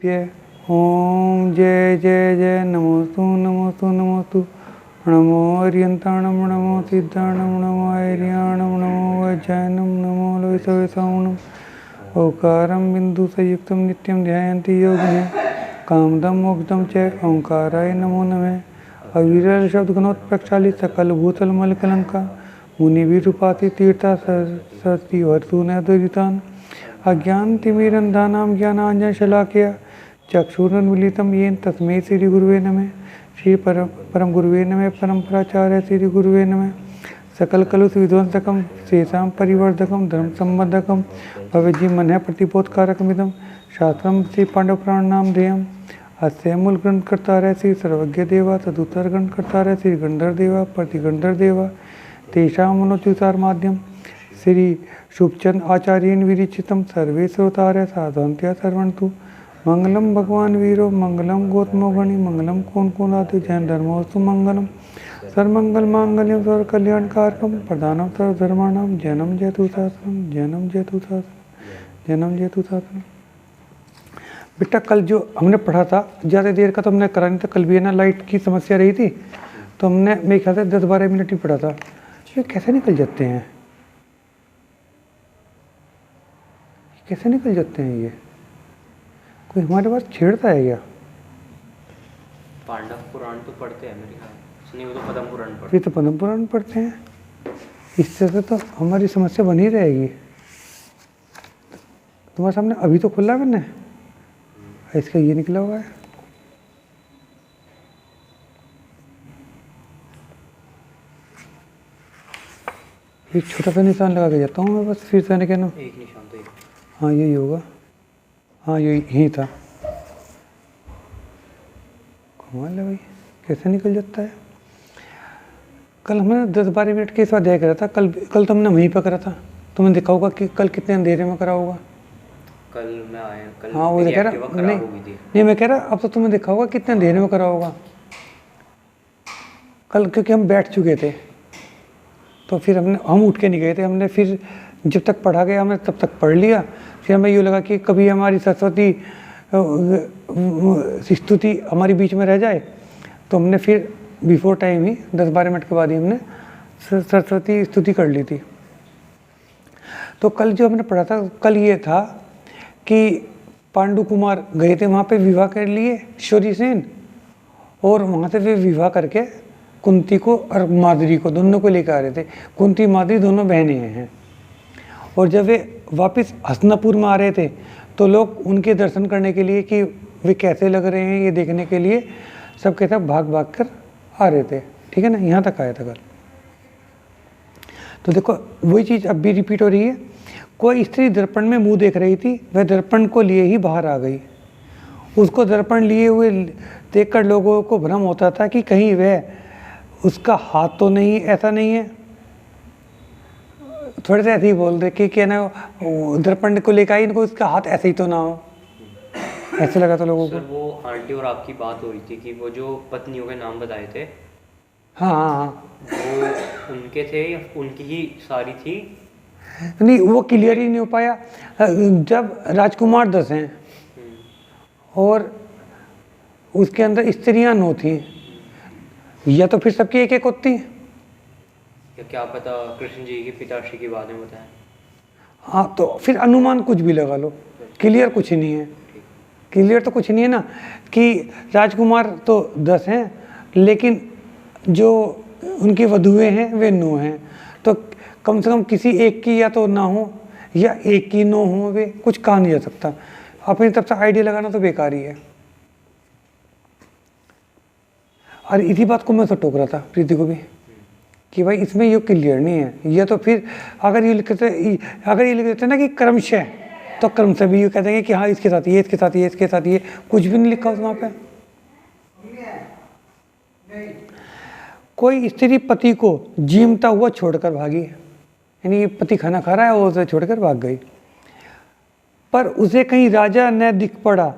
ओम जय जय जय नमोस्तु नमोस्तु नमोस्तु नमो अर्यंताणम नमो सिद्धाणम नमो आर्याणम नमो वज्रायणम नमो लोहितवेसाणम ओकारं बिंदु संयुक्तं नित्यं ध्यायन्ति योगिनः कामदं मोक्षदं च ओंकाराय नमो नमः। अविरल शब्द गुणोत्प्रक्षालित सकल भूतल मल कलंका मुनि विरूपाति तीर्था सरस्वती वर्तुनदुरितान अज्ञान तिमिरंधानां ज्ञानांजन शलाकया चक्षुरुन्मीलितं येन तस्मै श्री गुरुवे नमः। श्री परम गुरुवे नमः। परम्पराचार्य श्री गुरुवे नमः। सकल कलुष विध्वंसकं शेषां परिवर्धकं धर्म संबंधकं भवजी मन प्रतिपोधकारकमिदं शास्त्रं श्री पांडव पुराण नाम ध्येयम् अस्य मूल ग्रंथकर्ता श्री सर्वज्ञ देवा तदुत्तर ग्रंथकर्ता श्री गंधर्व देवा प्रतिगंधर्व देवा तेषां मनोचुसार माध्यम श्री शुभचंद आचार्येण विरचितं सर्वे श्रोतारः साधवन्त्या सर्वन्तु मंगलम भगवान वीरो मंगलम गौतमो गणि मंगलम कौन कौन आदि जैन धर्मोस्तु मंगलम सर्वमंगल मांगल्यम सर्व कल्याण कारकम प्रधानम सर्वधर्माणाम जन्म जयतु शासनम जन्म जयतु शासनम जन्म जयतु शासनम। बेटा कल जो हमने पढ़ा था ज़्यादा देर का तो हमने करा नहीं था, कल भी है ना लाइट की समस्या रही थी तो हमने मेरे ख्याल से 10-12 मिनट ही पढ़ा था। ये कैसे निकल जाते हैं, कैसे निकल जाते हैं, ये कोई हमारे पास छेड़ता है क्या? पांडव पुराण तो पढ़ते हैं मेरे ख्याल नहीं, वो तो पद्म पुराण पढ़ते हैं। ये तो पद्म पुराण पढ़ते हैं, इससे तो हमारी समस्या बनी रहेगी। तुम्हारे सामने अभी तो खुला मैंने, इसका ये निकला हुआ है। एक छोटा सा निशान लगा के जाता हूँ मैं बस, फिर से क्या ना एक निशान तो हाँ यही होगा, हाँ यही था। कमाल है भाई, कैसे निकल जाता है। कल हमने 10-12 मिनट के स्वाध्याय करा था, कल तो हमने वहीं पर करा था। तुम्हें देखा होगा कि कल कितने अंधेरे में करा होगा। कल मैं आया कल हाँ वो कह रहा नहीं मैं कह रहा अब तो तुम्हें देखा होगा कितने अंधेरे में करा होगा कल, क्योंकि हम बैठ चुके थे तो फिर हम उठ के नहीं गए थे। हमने फिर जब तक पढ़ा गया हमने तब तक पढ़ लिया। फिर हमें यूँ लगा कि कभी हमारी सरस्वती स्तुति हमारी बीच में रह जाए तो हमने फिर बिफोर टाइम ही 10-12 मिनट के बाद ही हमने सरस्वती स्तुति कर ली थी। तो कल जो हमने पढ़ा था कल ये था कि पांडु कुमार गए थे वहाँ पे विवाह कर लिए शौरी सेन, और वहाँ से वे विवाह करके कुंती को और माधुरी को दोनों को लेकर आ रहे थे। कुंती माधुरी दोनों बहनें हैं, और जब वे वापस हस्तिनापुर में आ रहे थे तो लोग उनके दर्शन करने के लिए कि वे कैसे लग रहे हैं ये देखने के लिए सब के सब भाग भाग कर आ रहे थे। ठीक है ना, यहाँ तक आया था कल। तो देखो वही चीज़ अब भी रिपीट हो रही है। कोई स्त्री दर्पण में मुंह देख रही थी, वह दर्पण को लिए ही बाहर आ गई। उसको दर्पण लिए हुए देखकर लोगों को भ्रम होता था कि कहीं वह उसका हाथ तो नहीं, ऐसा नहीं है। थोड़े से ऐसे ही बोल रहे कि ना दर्पण को लेकर आई, इनको उसका हाथ ऐसे ही तो ना हो, ऐसे लगा था लोगों को। सर वो आंटी और आपकी बात हो रही थी कि वो जो पत्नियों के नाम बताए थे हाँ हाँ हाँ वो उनके थे या उनकी ही सारी थी? नहीं वो क्लियर ही नहीं हो पाया। जब राजकुमार 10 हैं और उसके अंदर स्त्रियां 9 थी, या तो फिर सबकी एक एक होती, या क्या पता कृष्ण जी के पिताश्री की बातें बताएं। हाँ तो फिर अनुमान कुछ भी लगा लो, क्लियर कुछ नहीं है। क्लियर तो कुछ नहीं है ना कि राजकुमार तो 10 हैं लेकिन जो उनकी वधुएं हैं वे 9 हैं, तो कम से कम किसी एक की या तो ना हो या एक की 9 हो, वे कुछ कहा नहीं जा सकता। अपनी तरफ से आइडिया लगाना तो बेकार ही है। और इसी बात को मैं तो टोक रहा था प्रीति को भी कि भाई इसमें ये क्लियर नहीं है, या तो फिर अगर ये लिख देते ना कि क्रमशः, तो क्रमशः भी ये कह देंगे कि हाँ इसके साथ ये, इसके साथ ये, इसके साथ ये, कुछ भी नहीं लिखा वहाँ पे। कोई स्त्री पति को जीमता हुआ छोड़कर भागी, यानी पति खाना खा रहा है वो उसे छोड़कर भाग गई, पर उसे कहीं राजा न दिख पड़ा।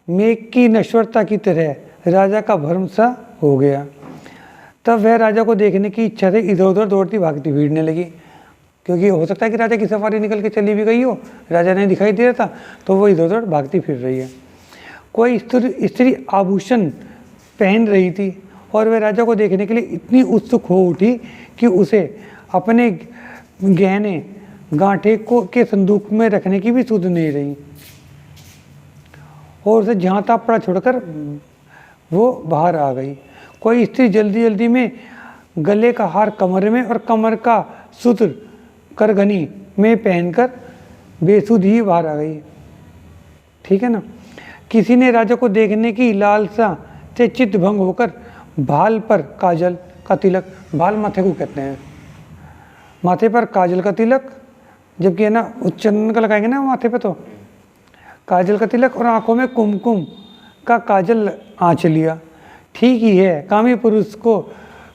मेघ की नश्वरता की तरह राजा का भ्रम सा हो गया। तब वह राजा को देखने की इच्छा से इधर उधर दौड़ती भागती भीड़ने लगी, क्योंकि हो सकता है कि राजा की सफारी निकल के चली भी गई हो, राजा नहीं दिखाई दे रहा था तो वो इधर उधर भागती फिर रही है। कोई स्त्री आभूषण पहन रही थी और वह राजा को देखने के लिए इतनी उत्सुक हो उठी कि उसे अपने गहने गांठे को के संदूक में रखने की भी सुध नहीं रही और उसे जहाँ तहाँ पड़ा छोड़कर वो बाहर आ गई। कोई स्त्री जल्दी जल्दी में गले का हार कमर में और कमर का सूत्र करघनी में पहनकर बेसुध ही बाहर आ गई। ठीक है ना। किसी ने राजा को देखने की लालसा से चित्त भंग होकर भाल पर काजल का तिलक, भाल माथे को कहते हैं, माथे पर काजल का तिलक, जबकि है ना चंदन का लगाएंगे ना माथे पे तो काजल का तिलक, और आंखों में कुमकुम का काजल आँच लिया। ठीक ही है, कामी पुरुष को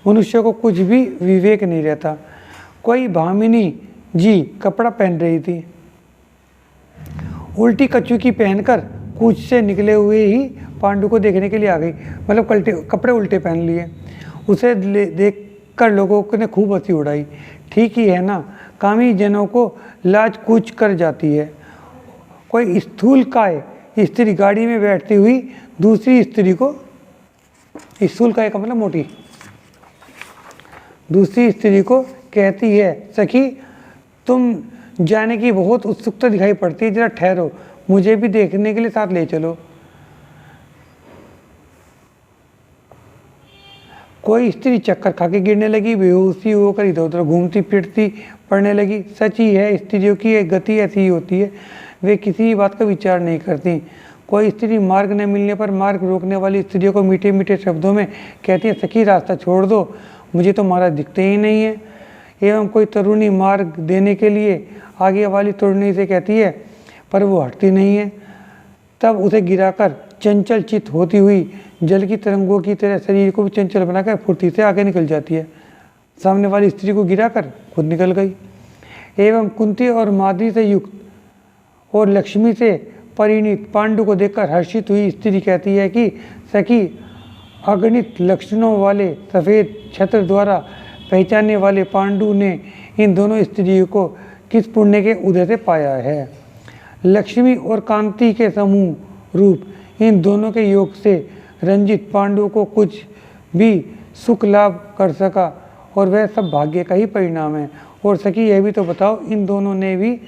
मनुष्य को कुछ भी विवेक नहीं रहता। कोई भामिनी जी कपड़ा पहन रही थी, उल्टी कचुकी पहनकर कूच से निकले हुए ही पांडु को देखने के लिए आ गई, मतलब कपड़े उल्टे पहन लिए। उसे देखकर लोगों ने खूब हंसी उड़ाई। ठीक ही है ना, कामी जनों को लाज कूच कर जाती है। कोई स्थूल काय स्त्री गाड़ी में बैठती हुई दूसरी स्त्री को, स्थूल काय का मतलब मोटी, दूसरी स्त्री को कहती है, सखी तुम जाने की बहुत उत्सुकता दिखाई पड़ती है, जरा ठहरो, मुझे भी देखने के लिए साथ ले चलो। कोई स्त्री चक्कर खा के गिरने लगी, बेहोशी होकर इधर उधर घूमती फिरती पड़ने लगी। सच ही है, स्त्रियों की एक गति ऐसी ही होती है, वे किसी बात का विचार नहीं करती। कोई स्त्री मार्ग न मिलने पर मार्ग रोकने वाली स्त्रियों को मीठे मीठे शब्दों में कहती है, सखी रास्ता छोड़ दो, मुझे तो महाराज दिखते ही नहीं है। एवं कोई तरुणी मार्ग देने के लिए आगे वाली तरुणी से कहती है, पर वो हटती नहीं है। तब उसे गिराकर चंचल चित होती हुई जल की तरंगों की तरह शरीर को भी चंचल बनाकर फुर्ती से आगे निकल जाती है। सामने वाली स्त्री को गिराकर खुद निकल गई। एवं कुंती और माद्री से युक्त और लक्ष्मी से परिणीत पांडु को देखकर हर्षित हुई स्त्री कहती है कि सखी अगणित लक्षणों वाले सफ़ेद छत्र द्वारा पहचानने वाले पांडु ने इन दोनों स्त्रियों को किस पुण्य के उदय से पाया है। लक्ष्मी और कांति के समूह रूप इन दोनों के योग से रंजित पांडु को कुछ भी सुख लाभ कर सका और वह सब भाग्य का ही परिणाम है। और सखी यह भी तो बताओ, इन दोनों ने भी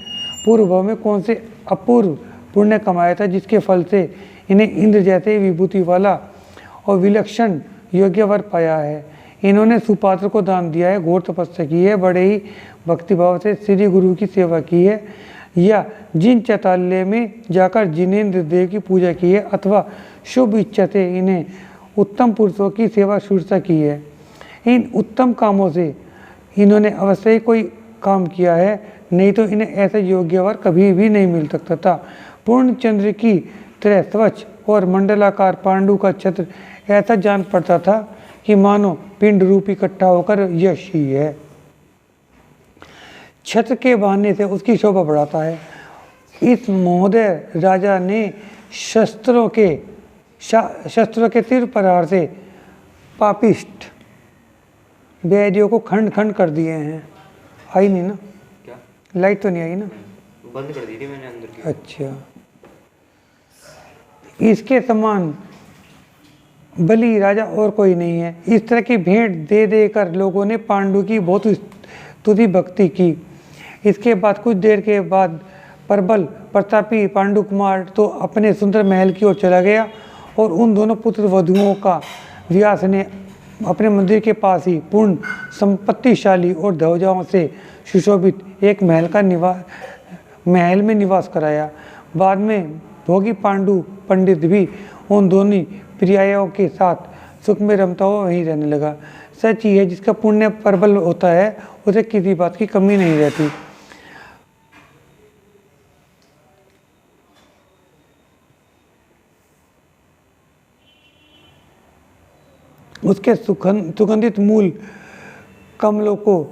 पूर्व भाव में कौन से अपूर्व पुण्य कमाया था, जिसके फल से इन्हें इंद्र जैसे विभूति वाला और विलक्षण योग्य वर पाया है। इन्होंने सुपात्र को दान दिया है, घोर तपस्या की है, बड़े ही भक्तिभाव से श्री गुरु की सेवा की है, या जिन चैताल्य में जाकर जिनेन्द्र देव की पूजा की है, अथवा शुभ इच्छा से इन्हें उत्तम पुरुषों की सेवा शुश्रूषा की है। इन उत्तम कामों से इन्होंने अवश्य ही कोई काम किया है, नहीं तो इन्हें ऐसा योग्य वर कभी भी नहीं मिल सकता था। पूर्ण चंद्र की तरह स्वच्छ और मंडलाकार पांडु का छत्र ऐसा जान पड़ता था कि मानो पिंड रूप इकट्ठा होकर यश ही है। छत्र के बहाने से उसकी शोभा बढ़ाता है। इस महोदय राजा ने शस्त्रों के तीर प्रहार से पापिष्ट वैद्यों को खंड खंड कर दिए हैं। आई नहीं ना? क्या लाइट तो नहीं आई ना? बंद कर दी थी मैंने अंदर की। अच्छा, इसके समान बलि राजा और कोई नहीं है। इस तरह की भेंट दे देकर लोगों ने पांडु की बहुत स्तुति भक्ति की। इसके बाद कुछ देर के बाद प्रबल प्रतापी पांडु कुमार तो अपने सुंदर महल की ओर चला गया और उन दोनों पुत्र वधुओं का व्यास ने अपने मंदिर के पास ही पूर्ण संपत्तिशाली और ध्वजाओं से सुशोभित एक महल में निवास कराया। बाद में भोगी पांडु पंडित भी उन दोनों प्रियाओं के साथ सुख में रमता हुआ वहीं रहने लगा। सच ही है, जिसका पुण्य प्रबल होता है उसे किसी बात की कमी नहीं रहती। उसके सुगंधित मूल कमलों को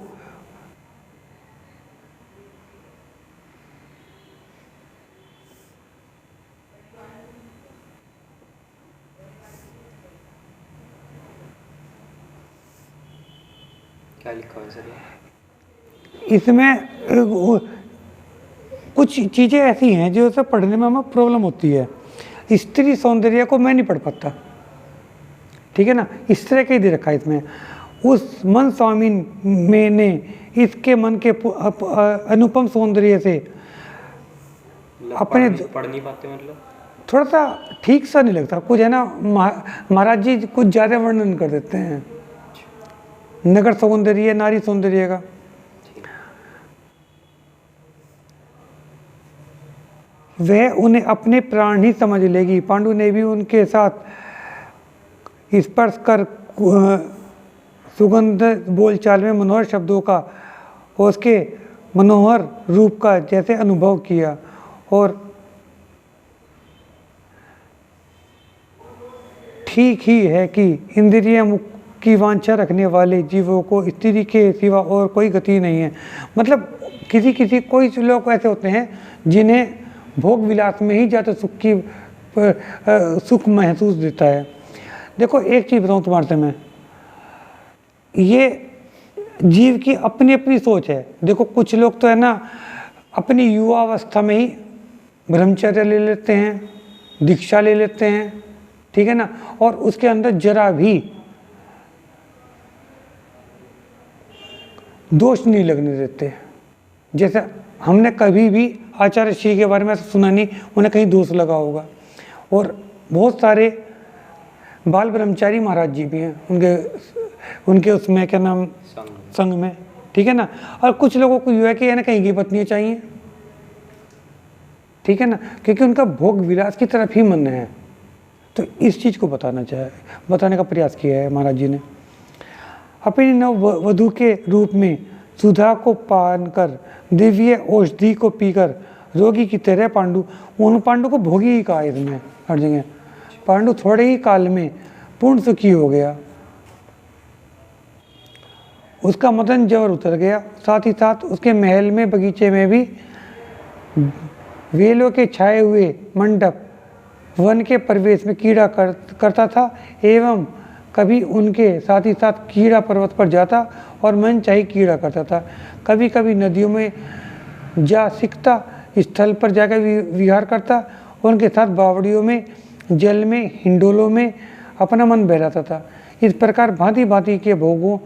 क्या लिखा है सर? इसमें कुछ चीज़ें ऐसी हैं जो सब पढ़ने में हमें प्रॉब्लम होती है। स्त्री सौंदर्य को मैं नहीं पढ़ पाता, ठीक है ना, इस तरह का ही दे रखा है इसमें। उस मन स्वामी में ने इसके मन के अनुपम सौंदर्य से अपने पढ़ नहीं पाते मतलब थोड़ा सा ठीक सा नहीं लगता कुछ, है ना। महाराज जी कुछ ज़्यादा वर्णन कर देते हैं नगर सौंदर्य, नारी सौंदर्य का। वह उन्हें अपने प्राण ही समझ लेगी। पांडु ने भी उनके साथ स्पर्श कर सुगंध बोलचाल में मनोहर शब्दों का और उसके मनोहर रूप का जैसे अनुभव किया। और ठीक ही है कि इंद्रिय मुख की वांछा रखने वाले जीवों को स्त्री के सिवा और कोई गति नहीं है। मतलब किसी कोई लोग ऐसे होते हैं जिन्हें भोग विलास में ही ज़्यादा सुख महसूस देता है। देखो एक चीज़ बताऊँ तुम्हारे से मैं, ये जीव की अपनी अपनी सोच है। देखो कुछ लोग तो है ना अपनी युवा अवस्था में ही ब्रह्मचर्य ले लेते हैं, दीक्षा ले लेते हैं, ठीक है ना, और उसके अंदर जरा भी दोष नहीं लगने देते। जैसे हमने कभी भी आचार्य श्री के बारे में सुना नहीं उन्हें कहीं दोष लगा होगा। और बहुत सारे बाल ब्रह्मचारी महाराज जी भी हैं उनके उसमें क्या नाम संग में, ठीक है ना। और कुछ लोगों को यू है कि ना कहीं की पत्नियाँ चाहिए, ठीक है ना, क्योंकि उनका भोग विलास की तरफ ही मन है। तो इस चीज़ को बताने का प्रयास किया है महाराज जी ने। अपनी नव वधू के रूप में सुधा को पान कर, दिव्य औषधि को पीकर रोगी की तरह पांडु को भोगी ही कहा इसमें हर जगह। पांडु थोड़े ही काल में पूर्ण सुखी हो गया, उसका मदन जवर उतर गया। साथ ही साथ उसके महल में बगीचे में भी वेलों के छाए हुए मंडप वन के प्रवेश में कीड़ा करता था एवं कभी उनके साथ ही साथ कीड़ा पर्वत पर जाता और मन चाही कीड़ा करता था। कभी कभी नदियों में जा सीखता, स्थल पर जाकर विहार करता, उनके साथ बावड़ियों में, जल में, हिंडोलों में अपना मन बहलाता था। इस प्रकार भांति भांति के भोगों,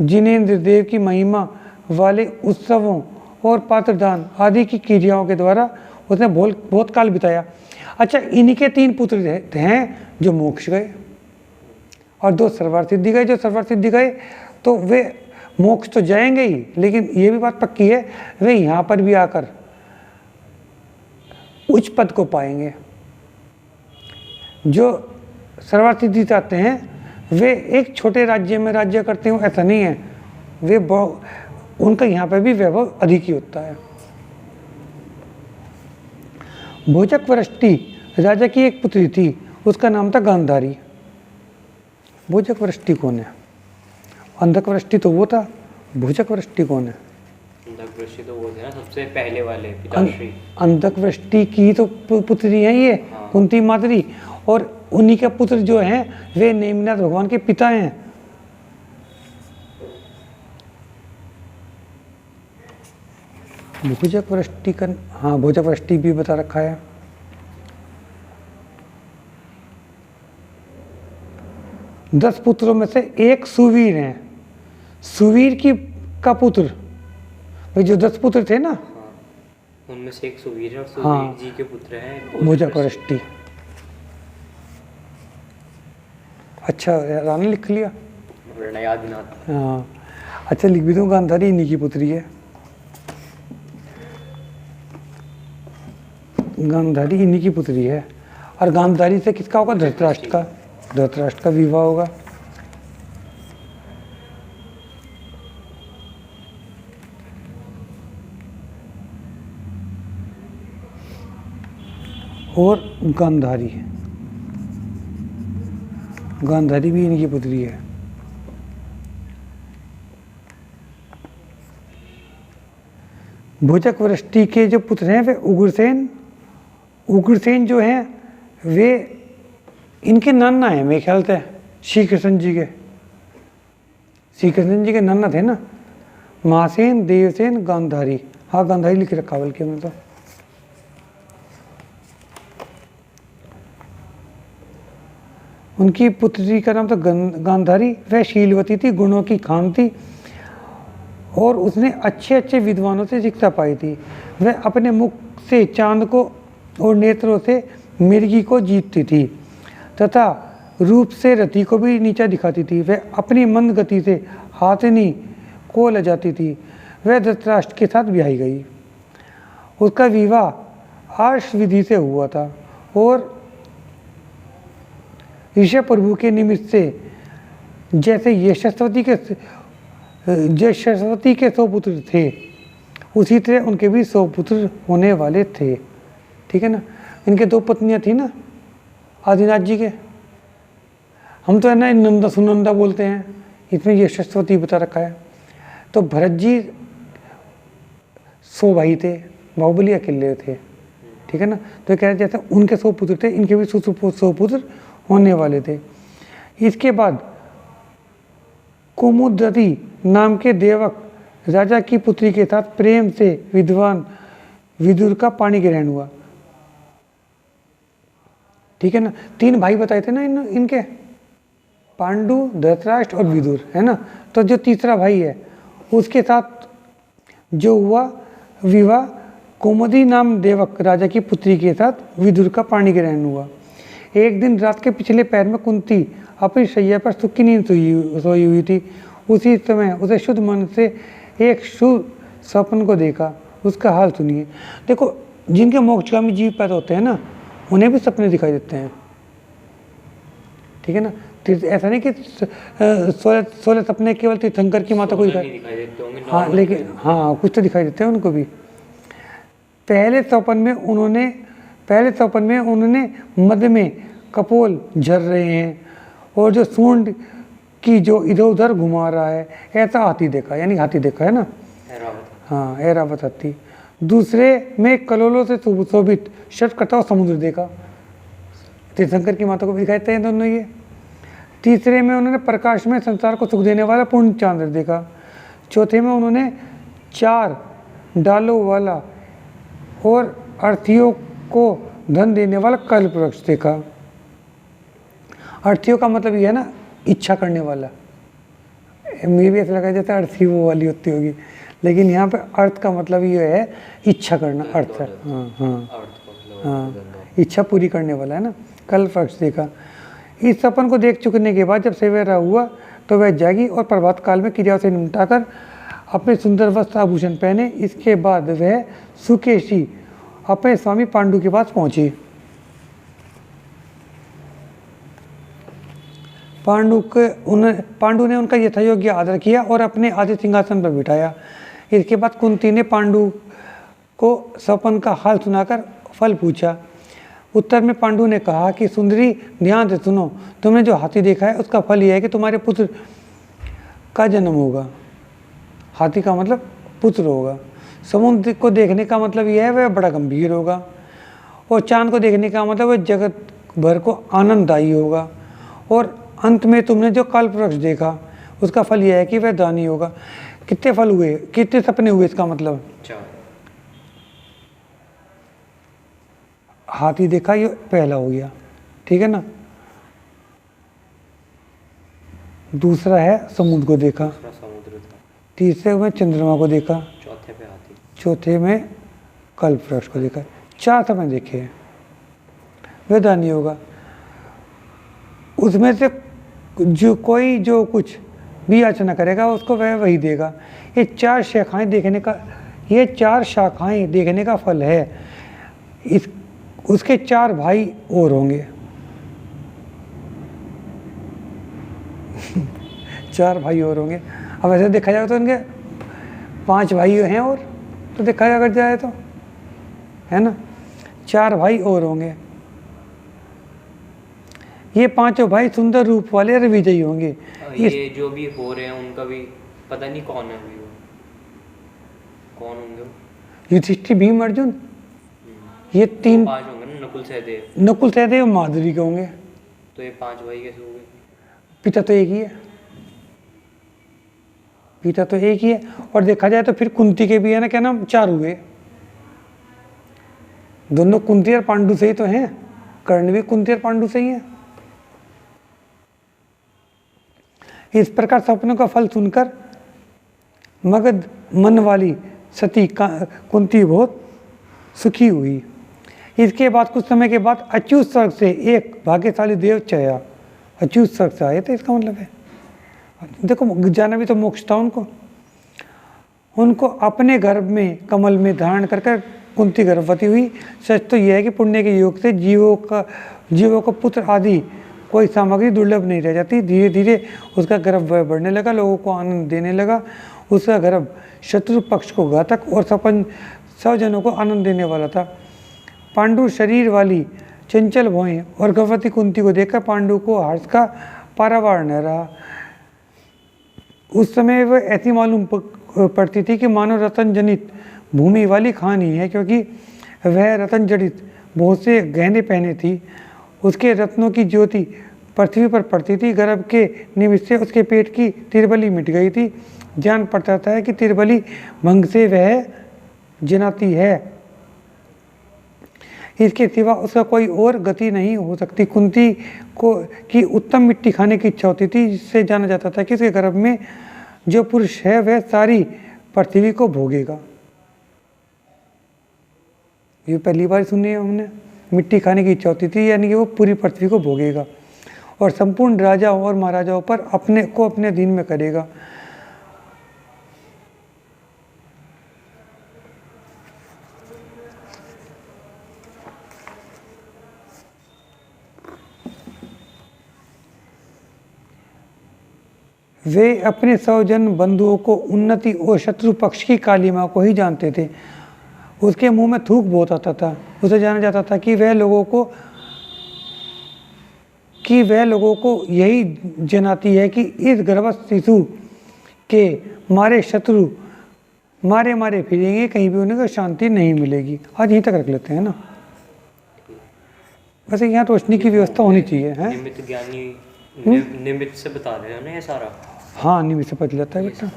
जिनेंद्र देव की महिमा वाले उत्सवों और पात्रदान आदि की क्रियाओं के द्वारा उसने बहुत काल बिताया। अच्छा, इन्हीं के 3 पुत्र हैं जो मोक्ष गए और 2 सर्वार्थ सिद्धि गए। जो सर्वार्थ सिद्धि गए तो वे मोक्ष तो जाएंगे ही, लेकिन ये भी बात पक्की है वे यहाँ पर भी आकर उच्च पद को पाएंगे। जो सर्वार्थ सिद्धि चाहते हैं वे एक छोटे राज्य में राज्य करते हो ऐसा नहीं है, वे उनका यहाँ पर भी वैभव अधिक ही होता है। भोजक वृष्टि राजा की एक पुत्री थी, उसका नाम था गांधारी। भोजक वृष्टि कौन है? अंधक वृष्टि तो वो था, भोजक वृष्टि कौन है? अंधक वृष्टि तो वो थे ना सबसे पहले वाले पिताश्री। अंधक वृष्टि की तो पुत्री है ये, हाँ। कुंती मातरी, और उन्हीं के पुत्र जो हैं वे नेमिनाथ भगवान के पिता हैं। भोजक वृष्टि का, हाँ भोजक वृष्टि भी बता रखा है। दस पुत्रों में से एक सुवीर है। सुवीर का पुत्र, भाई जो 10 पुत्र थे ना, हाँ, उनमें से एक सुवीर है और सुवीर हाँ, जी के पुत्र हैं भोजक वृष्टि। अच्छा रानी लिख लिया, वरना याद ना आता। हाँ अच्छा लिख भी दूँ। गांधारी इन्हीं की पुत्री है। गांधारी इन्हीं की पुत्री है। और गांधारी से किसका होगा? धृतराष्ट्र का। धृतराष्ट्र का विवाह होगा। और गांधारी भी इनकी पुत्री है। भोजक वृष्टि के जो पुत्र हैं वे उग्रसेन जो हैं वे इनके नाना हैं मेरे ख्याल से, श्री कृष्ण जी के नाना थे ना, महासेन, देवसेन, गांधारी। हाँ गांधारी लिख रखा बल्कि मैं तो। उनकी पुत्री का नाम था गांधारी। वह शीलवती थी, गुणों की खान थी और उसने अच्छे अच्छे विद्वानों से शिक्षा पाई थी। वह अपने मुख से चांद को और नेत्रों से मिर्गी को जीतती थी तथा रूप से रति को भी नीचा दिखाती थी। वह अपनी मंद गति से हाथिनी को ले जाती थी। वह धृतराष्ट्र के साथ ब्याही गई। उसका विवाह आर्ष विधि से हुआ था और ऋषभ प्रभु के निमित्त से जैसे यशस्वती के 100 पुत्र थे, उसी तरह उनके भी 100 पुत्र होने वाले थे। ठीक है ना। इनके 2 पत्नियां थी ना आदिनाथ जी के। हम तो है ना नंदा सुनंदा बोलते हैं, इसमें यशस्वती बता रखा है। तो भरत जी 100 भाई थे, बाहुबली अकेले थे। ठीक है ना। तो कह रहे जैसे उनके 100 पुत्र थे, इनके भी 100 पुत्र होने वाले थे। इसके बाद कुमुदती नाम के देवक राजा की पुत्री के साथ प्रेम से विद्वान विदुर का पाणी ग्रहण हुआ। ठीक है ना। 3 भाई बताए थे ना इनके, पांडु, धृतराष्ट्र और विदुर, है ना। तो जो तीसरा भाई है उसके साथ जो हुआ विवाह कुमुदी नाम देवक राजा की पुत्री के साथ विदुर का पाणी ग्रहण हुआ। एक दिन रात के पिछले पैर में कुंती अपनी शैया पर सुख की नींद सोई हुई थी। उसी समय उसे शुद्ध मन से एक शुभ स्वप्न को देखा। उसका हाल सुनिए। देखो, जिनके मोक्षगामी जीव पैदा होते हैं ना, उन्हें भी सपने दिखाई देते हैं। ठीक है ना। ऐसा नहीं कि 16 सपने केवल तीर्थंकर की माता को दिखाई देते होंगे। हाँ, लेकिन हाँ कुछ तो दिखाई देते हैं उनको भी। पहले स्वप्न में उन्होंने मध्य में कपोल झर रहे हैं और जो सूंड की जो इधर उधर घुमा रहा है, ऐसा हाथी देखा, यानी हाथी देखा है ना। हाँ, ऐरावत हाथी। दूसरे में कलोलों से शोभित शतकटा समुद्र देखा। तीर्थंकर की माता को भी दिखाई देते हैं दोनों ये। तीसरे में उन्होंने प्रकाश में संसार को सुख देने वाला पूर्ण चांद्र देखा। चौथे में उन्होंने 4 डालों वाला और अर्थियों को धन देने वाला कल्प वृक्ष देखा। अर्थियों का मतलब ये है ना, इच्छा करने वाला। मुझे भी ऐसा लगा जैसे अर्थी वो वाली होती होगी, लेकिन यहाँ पे अर्थ का मतलब ये है इच्छा करना, अर्थ है। हाँ, इच्छा पूरी करने वाला है ना, कल्प वृक्ष देखा। इस सपन को देख चुकने के बाद जब सवेरा हुआ तो वह जागी और प्रभात काल में क्रियाओं से निपटाकर अपने सुंदर वस्त्र आभूषण पहने। इसके बाद वह सुकेशी अपने स्वामी पांडु के पास पहुंची। पांडु ने उनका यथायोग्य आदर किया और अपने आदि सिंहासन पर बिठाया। इसके बाद कुंती ने पांडु को स्वप्न का हाल सुनाकर फल पूछा। उत्तर में पांडु ने कहा कि सुंदरी, ध्यान से सुनो, तुमने जो हाथी देखा है उसका फल यह है कि तुम्हारे पुत्र का जन्म होगा। हाथी का मतलब पुत्र होगा। समुद्र को देखने का मतलब यह है वह बड़ा गंभीर होगा और चांद को देखने का मतलब वह जगत भर को आनंददायी होगा। और अंत में तुमने जो कल्प वृक्ष देखा उसका फल यह है कि वह दानी होगा। कितने फल हुए, कितने सपने हुए, इसका मतलब हाथी देखा, ये पहला हो गया। ठीक है ना। दूसरा है समुद्र को देखा, तीसरे में चंद्रमा को देखा, चौथे में कल्प वृक्ष को देखा। 4 समय देखे हैं। वह दानी होगा। उसमें से जो कुछ भी याचना करेगा उसको वह वही देगा। ये 4 शाखाएं देखने का फल है। उसके 4 भाई और होंगे। 4 भाई और होंगे। अब ऐसे देखा जाए तो इनके 5 भाई हैं और, तो देखा अगर जाए तो, है ना। 4 भाई और होंगे। ये 5 भाई सुंदर रूप वाले और विजयी होंगे। ये जो भी हो रहे हैं उनका भी पता नहीं कौन है, कौन होंगे? युधिष्ठिर, भीम, अर्जुन, ये 3 5 होंगे ना। नकुल सहदेव माधुरी के होंगे। तो ये 5 भाई कैसे हो गए? पिता तो एक ही है। और देखा जाए तो फिर कुंती के भी है ना, क्या नाम, 4 हुए। दोनों कुंती और पांडु से ही तो हैं। कर्ण भी कुंती और पांडु से ही है। इस प्रकार सपनों का फल सुनकर मगध मन वाली सती कुंती बहुत सुखी हुई। इसके बाद कुछ समय के बाद अच्युत स्वर्ग से एक भाग्यशाली देव चया। अच्युत स्वर्ग से आए थे, इसका मतलब है देखो जाना भी तो मोक्ष था उनको अपने गर्भ में कमल में धारण कर कर कुंती गर्भवती हुई। सच तो यह है कि पुण्य के योग से जीवों का पुत्र आदि कोई सामग्री दुर्लभ नहीं रह जाती। धीरे धीरे उसका गर्भ बढ़ने लगा, लोगों को आनंद देने लगा। उसका गर्भ शत्रु पक्ष को घातक और सब जनों को आनंद देने वाला था। पांडु शरीर वाली चंचल भौएं और गर्भवती कुंती को देखकर पांडु को हर्ष का पारावार न रहा। उस समय वह ऐसी मालूम पड़ती थी कि मानो रतन जनित भूमि वाली खान ही है, क्योंकि वह रतन जड़ित बहुत से गहने पहने थी। उसके रत्नों की ज्योति पृथ्वी पर पड़ती थी। गर्भ के निमित्त से उसके पेट की तिरबली मिट गई थी। जान पड़ता था कि तिरबली भंग से वह जनाती है, इसके सिवा उसका कोई और गति नहीं हो सकती। कुंती को की उत्तम मिट्टी खाने की इच्छा होती थी, जिससे जाना जाता था कि इसके गर्भ में जो पुरुष है वह सारी पृथ्वी को भोगेगा। ये पहली बार सुनी है हमने, मिट्टी खाने की इच्छा होती थी, यानी कि वो पूरी पृथ्वी को भोगेगा और संपूर्ण राजाओं और महाराजाओं पर अपने अधीन में करेगा। वे अपने सौजन बंधुओं को उन्नति और शत्रु पक्ष की कालिमा को ही जानते थे। उसके मुंह में थूक बहुत आता था। उसे जाना जाता था कि वह लोगों को यही जनाती है कि इस गर्भस्थ शिशु के मारे शत्रु मारे फिरेंगे, कहीं भी उन्हें शांति नहीं मिलेगी। आज यहीं तक रख लेते हैं ना। वैसे यहाँ रोशनी की व्यवस्था होनी चाहिए है। निमित्त ज्ञानी निमित्त से बता रहे हैं ना ये सारा। हाँ, निमित्त से पता चलता है बेटा।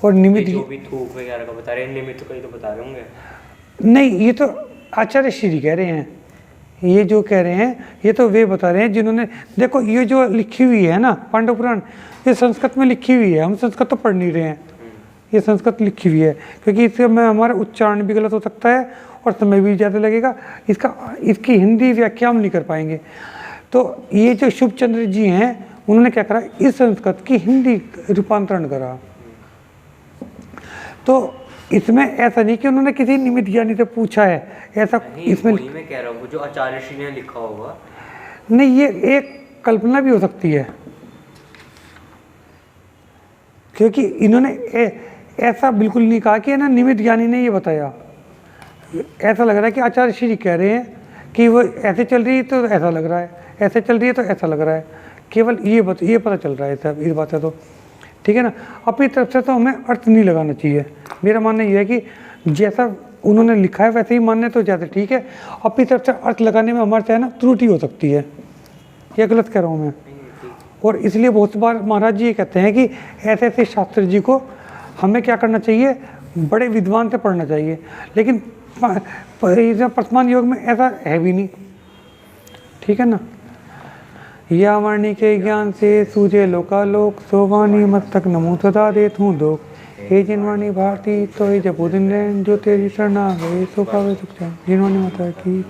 और निमित्त जो भी थूक वगैरह का बता रहे हैं, निमित्त का ही तो बता रहे होंगे। नहीं, ये तो आचार्य श्री कह रहे हैं। ये जो कह रहे हैं ये तो वे बता रहे हैं जिन्होंने, देखो ये जो लिखी हुई है ना पांडव पुराण, ये संस्कृत में लिखी हुई है। हम संस्कृत तो पढ़ नहीं रहे हैं, ये संस्कृत लिखी हुई है, क्योंकि इससे में हमारा उच्चारण भी गलत हो सकता है और समय भी ज़्यादा लगेगा। इसकी हिंदी व्याख्या हम नहीं कर पाएंगे। तो ये जो शुभचंद्र जी हैं उन्होंने क्या करा, इस संस्कृत की हिंदी रूपांतरण करा। तो इसमें ऐसा नहीं कि उन्होंने किसी निमित्त ज्ञानी से पूछा है, ऐसा इसमें मैं कह रहा हूँ जो आचार्य श्री ने लिखा होगा। नहीं, ये एक कल्पना भी हो सकती है, क्योंकि इन्होंने ऐसा बिल्कुल नहीं कहा कि ना निमित्त ज्ञानी ने ये बताया। ऐसा लग रहा है कि आचार्य श्री कह रहे हैं कि वो ऐसे चल रही है तो ऐसा लग रहा है, ऐसे चल रही है तो ऐसा लग रहा है। केवल ये पता चल रहा है सब इस बात है। तो ठीक है ना, अपनी तरफ से तो हमें अर्थ नहीं लगाना चाहिए। मेरा मानना ये है कि जैसा उन्होंने लिखा है वैसे ही मानने तो ज़्यादा ठीक है। अपनी तरफ से अर्थ लगाने में हमारे से ना त्रुटि हो सकती है, क्या गलत कह रहा हूँ मैं। और इसलिए बहुत बार महाराज जी ये कहते हैं कि ऐसे ऐसे शास्त्र जी को हमें क्या करना चाहिए, बड़े विद्वान से पढ़ना चाहिए। लेकिन वर्तमान योग में ऐसा है भी नहीं, ठीक है ना। या वाणी के ज्ञान से सूझे लोकालोक, सोवानी मस्तक नमो सदा देत हूँ दोख। हे जिनवाणी भारती तो जब दिन जो तेरी शरणा गए सो पावे सुख चैन। जिनवाणी माता की